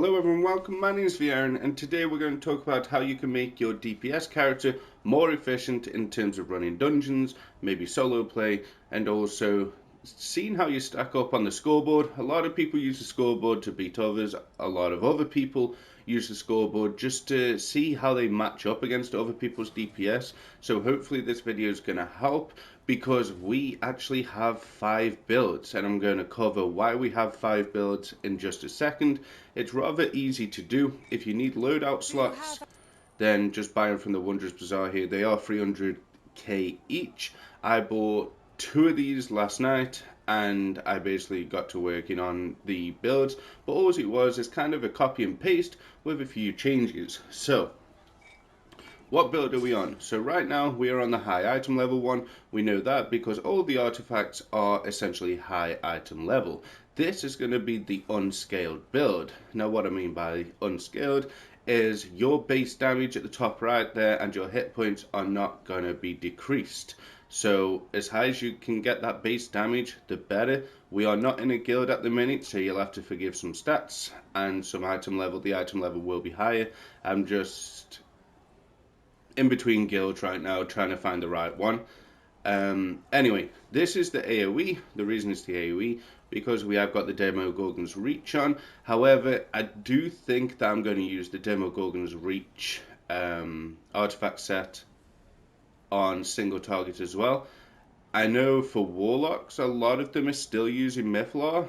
Hello everyone, welcome. My name is Vieran, and today we're going to talk about how you can make your DPS character more efficient in terms of running dungeons, maybe solo play, and also seeing how you stack up on the scoreboard. A lot of people use the scoreboard to beat others. A lot of other people use the scoreboard just to see how they match up against other people's DPS. So hopefully this video is going to help, because we actually have 5 builds, and I'm going to cover why we have 5 builds in just a second. It's rather easy to do. If you need loadout slots, then just buy them from the Wondrous Bazaar here. They are 300k each. I bought 2 of these last night, and I basically got to working on the builds, but all it was is kind of a copy and paste with a few changes. So what build are we on? So right now we are on the high item level one. We know that because all the artifacts are essentially high item level. This is going to be the unscaled build. Now what I mean by unscaled is your base damage at the top right there and your hit points are not going to be decreased. So as high as you can get that base damage, the better. We are not in a guild at the minute, so you'll have to forgive some stats and some item level. The item level will be higher. I'm just in between guilds right now trying to find the right one. Anyway, this is the AoE. The reason it's the AoE because we have got the Demogorgon's Reach on. However, I do think that I'm going to use the Demogorgon's Reach artifact set on single target as well. I know for Warlocks a lot of them are still using Mythlar.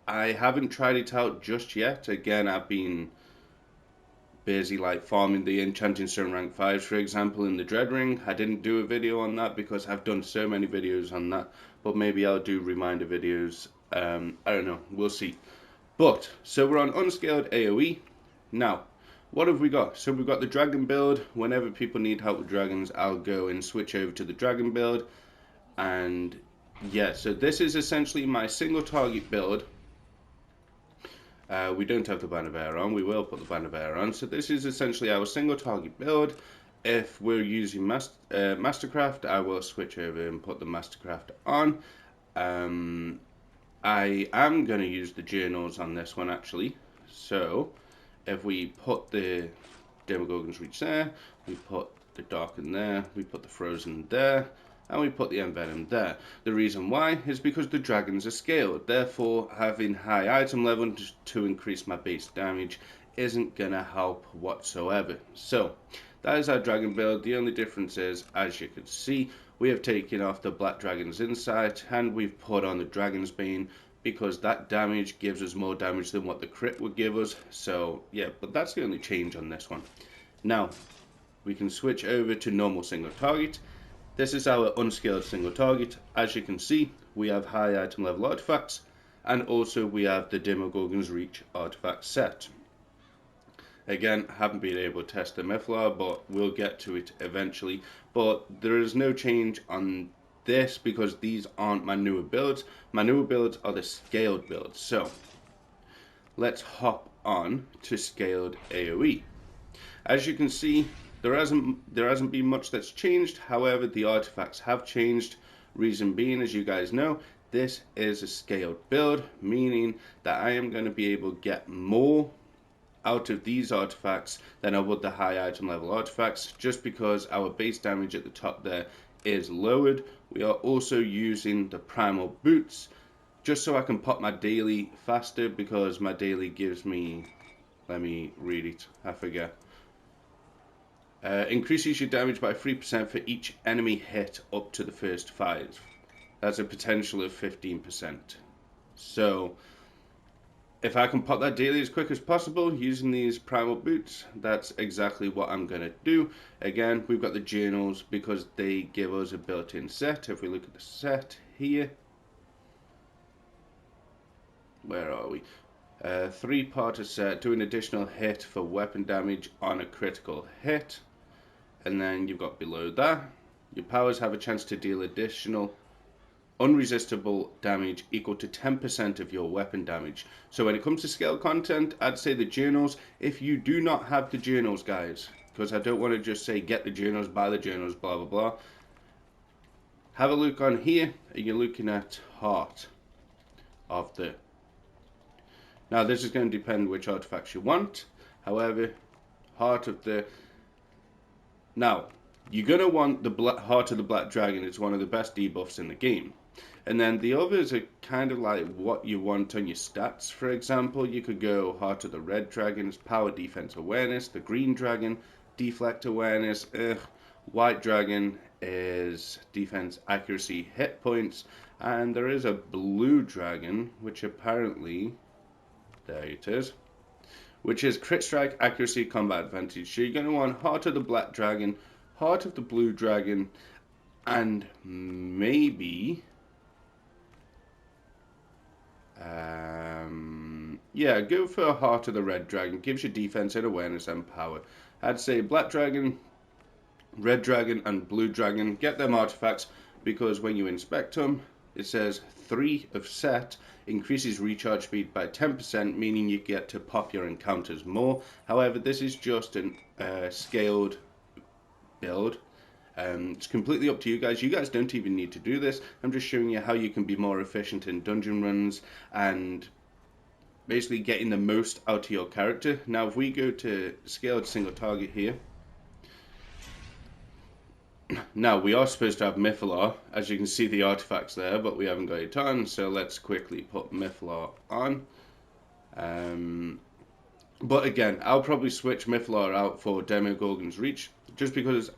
I haven't tried it out just yet. Again, I've been busy like farming the enchanting stone rank 5s, for example, in the Dread Ring. I didn't do a video on that because I've done so many videos on that, but maybe I'll do reminder videos. I don't know, we'll see. But so we're on unscaled AoE. Now what have we got? So we've got the dragon build. Whenever people need help with dragons, I'll go and switch over to the dragon build. And yeah, so this is essentially my single target build. We don't have the Banner Bearer on. We will put the Banner Bearer on. So this is essentially our single target build. If we're using Mastercraft, I will switch over and put the Mastercraft on. I am going to use the journals on this one actually. So if we put the Demogorgon's Reach there, we put the Darken there, we put the Frozen there, and we put the Envenom there. The reason why is because the dragons are scaled. Therefore, having high item level to increase my base damage isn't going to help whatsoever. So, that is our dragon build. The only difference is, as you can see, we have taken off the Black Dragon's Insight and we've put on the Dragon's Bane, because that damage gives us more damage than what the crit would give us. So, yeah, but that's the only change on this one. Now, we can switch over to normal single target. This is our unscaled single target. As you can see, we have high item level artifacts, and also we have the Demogorgon's Reach artifact set. Again, haven't been able to test the Mythlar, but we'll get to it eventually. But there is no change on this because these aren't my newer builds. My newer builds are the scaled builds. So let's hop on to scaled AoE. As you can see, there hasn't been much that's changed. However, the artifacts have changed. Reason being, as you guys know, this is a scaled build, meaning that I am going to be able to get more out of these artifacts than I would the high item level artifacts, just because our base damage at the top there is lowered. We are also using the primal boots just so I can pop my daily faster, because my daily gives me, let me read it, I forget. Increases your damage by 3% for each enemy hit up to the first 5. That's a potential of 15%. So if I can pop that daily as quick as possible using these primal boots, that's exactly what I'm going to do. Again, we've got the journals because they give us a built-in set. If we look at the set here, where are we? 3-parter set, do an additional hit for weapon damage on a critical hit. And then you've got below that, your powers have a chance to deal additional unresistible damage equal to 10% of your weapon damage. So when it comes to scale content, I'd say the journals. If you do not have the journals, guys, because I don't want to just say get the journals, buy the journals, blah blah blah, have a look on here and you're looking at heart of the Now this is going to depend which artifacts you want. However, Heart of the... Now, you're going to want the Heart of the Black Dragon. It's one of the best debuffs in the game. And then the others are kind of like what you want on your stats. For example, you could go Heart of the Red Dragon's Power, Defense, Awareness. The Green Dragon, Deflect, Awareness. White Dragon is Defense, Accuracy, Hit Points. And there is a Blue Dragon, which apparently... There it is. Which is Crit Strike, Accuracy, Combat Advantage. So you're going to want Heart of the Black Dragon, Heart of the Blue Dragon, and maybe... yeah, go for Heart of the Red Dragon. Gives you defense and awareness and power. I'd say Black Dragon, Red Dragon, and Blue Dragon. Get them artifacts because when you inspect them, it says 3 of set increases recharge speed by 10%, meaning you get to pop your encounters more. However, this is just a scaled build. It's completely up to you guys. You guys don't even need to do this. I'm just showing you how you can be more efficient in dungeon runs and basically getting the most out of your character. Now, if we go to scaled single target here, now we are supposed to have Mythalar. As you can see, the artifacts there, but we haven't got it on. So let's quickly put Mythalar on. But again, I'll probably switch Mythalar out for Demogorgon's Reach, just because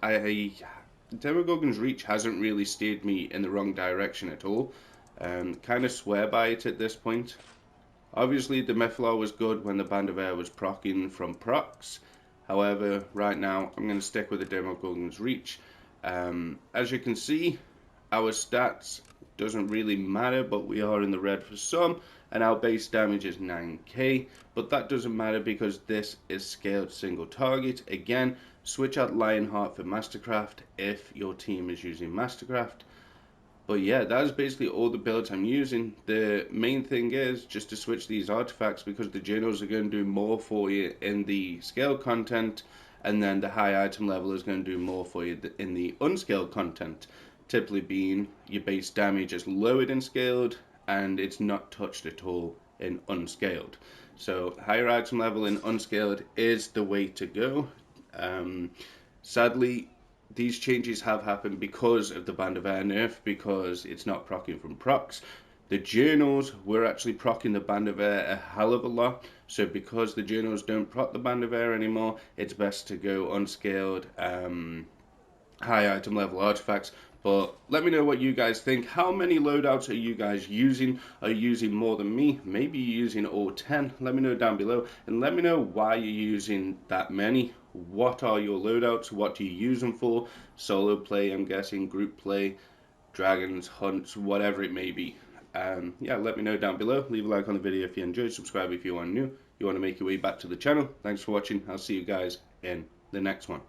Demogorgon's Reach hasn't really steered me in the wrong direction at all. Kind of swear by it at this point. Obviously, the Mythalar was good when the Band of Air was proccing from procs. However, right now, I'm going to stick with the Demogorgon's Reach. As you can see, our stats doesn't really matter, but we are in the red for some, and our base damage is 9k, but that doesn't matter because this is scaled single target. Again, switch out Lionheart for Mastercraft if your team is using Mastercraft. But yeah, that is basically all the builds I'm using. The main thing is just to switch these artifacts because the Genos are going to do more for you in the scale content, and then the high item level is going to do more for you in the unscaled content. Typically being your base damage is lowered in scaled and it's not touched at all in unscaled. So higher item level in unscaled is the way to go. Sadly, these changes have happened because of the Band of Air nerf, because it's not proccing from procs. The Journos were actually proccing the Band of Air a hell of a lot, so because the Journos don't proc the Band of Air anymore, it's best to go unscaled, high item level artifacts. But let me know what you guys think. How many loadouts are you guys using? Are you using more than me? Maybe you're using all 10. Let me know down below, and let me know why you're using that many. What are your loadouts? What do you use them for? Solo play, I'm guessing, group play, dragons, hunts, whatever it may be. Yeah, let me know down below. Leave a like on the video if you enjoyed. Subscribe if you are new. You want to make your way back to the channel. Thanks for watching. I'll see you guys in the next one.